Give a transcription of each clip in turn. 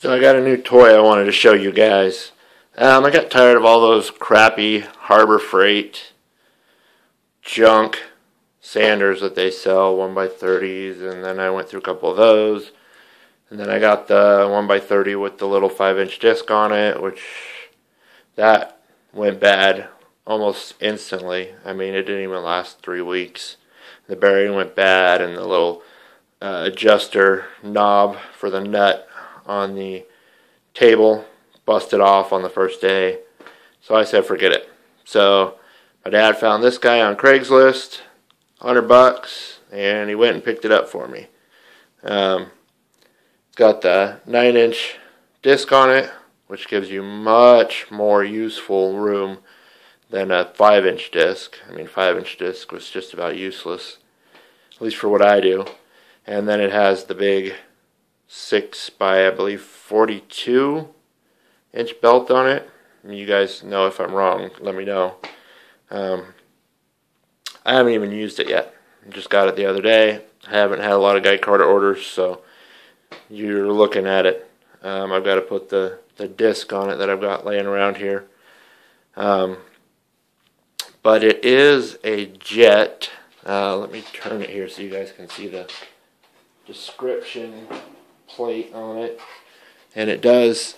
So I got a new toy I wanted to show you guys. I got tired of all those crappy Harbor Freight junk sanders that they sell, 1x30s, and then I went through a couple of those. And then I got the 1x30 with the little 5-inch disc on it, which that went bad almost instantly. I mean, it didn't even last 3 weeks. The bearing went bad, and the little adjuster knob for the nut on the table busted off on the first day. So I said forget it. So my dad found this guy on Craigslist, $100, and he went and picked it up for me. It's got the 9-inch disc on it, which gives you much more useful room than a 5-inch disc. I mean, 5-inch disc was just about useless, at least for what I do. And then it has the big 6 by, I believe, 42-inch belt on it. You guys know if I'm wrong, let me know. I haven't even used it yet. I just got it the other day. I haven't had a lot of Guy Carter orders, so you're looking at it. I've got to put the disc on it that I've got laying around here. But it is a jet. Let me turn it here so you guys can see the description plate on it. And it does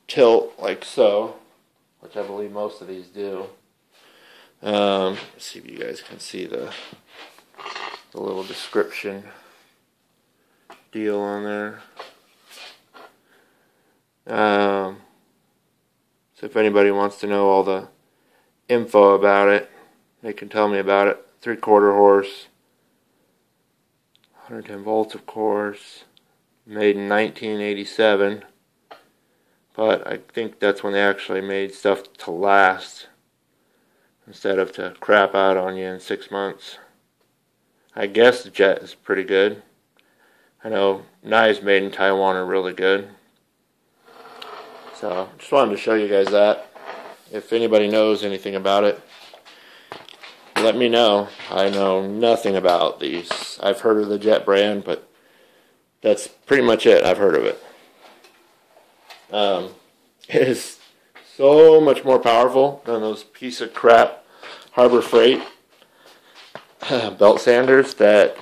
tilt like so, which I believe most of these do. Let's see if you guys can see the little description deal on there. So if anybody wants to know all the info about it, they can tell me about it. 3/4 horse, 110 volts, of course, made in 1987, but I think that's when they actually made stuff to last instead of to crap out on you in 6 months. I guess the jet is pretty good. I know knives made in Taiwan are really good. So just wanted to show you guys that. If anybody knows anything about it, let me know. I know nothing about these. I've heard of the Jet brand, but that's pretty much it. I've heard of it. It is so much more powerful than those piece of crap Harbor Freight belt sanders that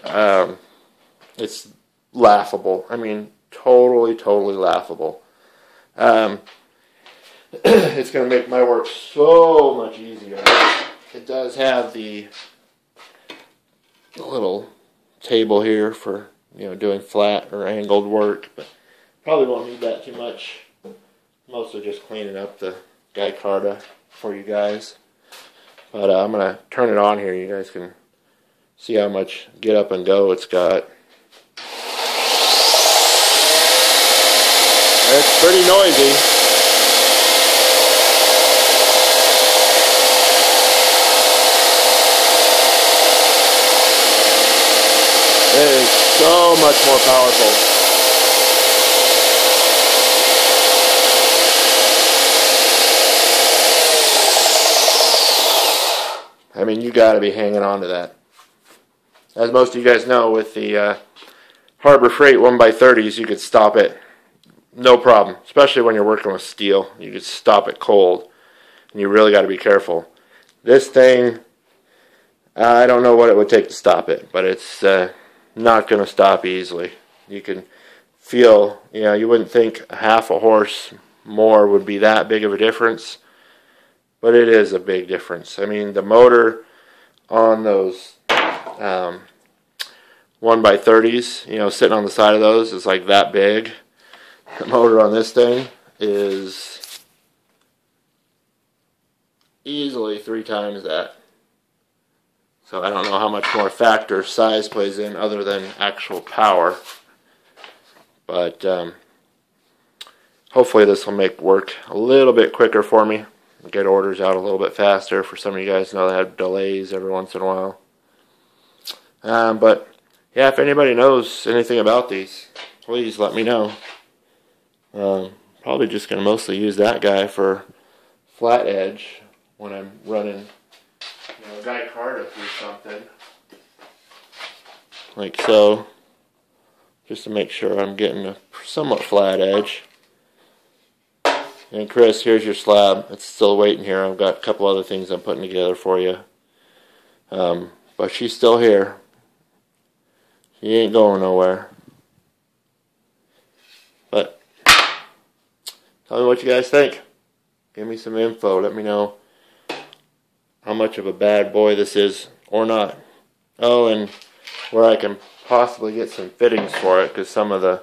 it's laughable. I mean, totally laughable. It's going to make my work so much easier. It does have the little table here for, doing flat or angled work, but probably won't need that too much. Mostly just cleaning up the Guy Carter for you guys. But I'm going to turn it on here. You guys can see how much get up and go it's got. It's pretty noisy. It is so much more powerful. I mean, you got to be hanging on to that. As most of you guys know, with the Harbor Freight 1x30s, you could stop it no problem, especially when you're working with steel. You could stop it cold, and you really got to be careful. This thing, I don't know what it would take to stop it, but it's not going to stop easily. You can feel, you wouldn't think half a horse more would be that big of a difference, but it is a big difference. I mean, the motor on those 1x30s, sitting on the side of those is like that big. The motor on this thing is easily 3 times that. So I don't know how much more factor size plays in other than actual power. But hopefully this will make work a little bit quicker for me. Get orders out a little bit faster. For some of you guys know they have delays every once in a while. But yeah, if anybody knows anything about these, please let me know. Probably just going to mostly use that guy for flat edge when I'm running Guy Carter through something. Like so. Just to make sure I'm getting a somewhat flat edge. And Chris, here's your slab. It's still waiting here. I've got a couple other things I'm putting together for you. But she's still here. She ain't going nowhere. But tell me what you guys think. Give me some info. Let me know how much of a bad boy this is or not. Oh, and where I can possibly get some fittings for it, because some of the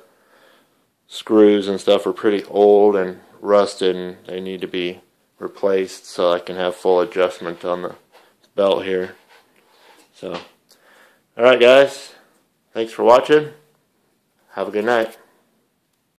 screws and stuff are pretty old and rusted and they need to be replaced so I can have full adjustment on the belt here. So, alright guys, thanks for watching. Have a good night.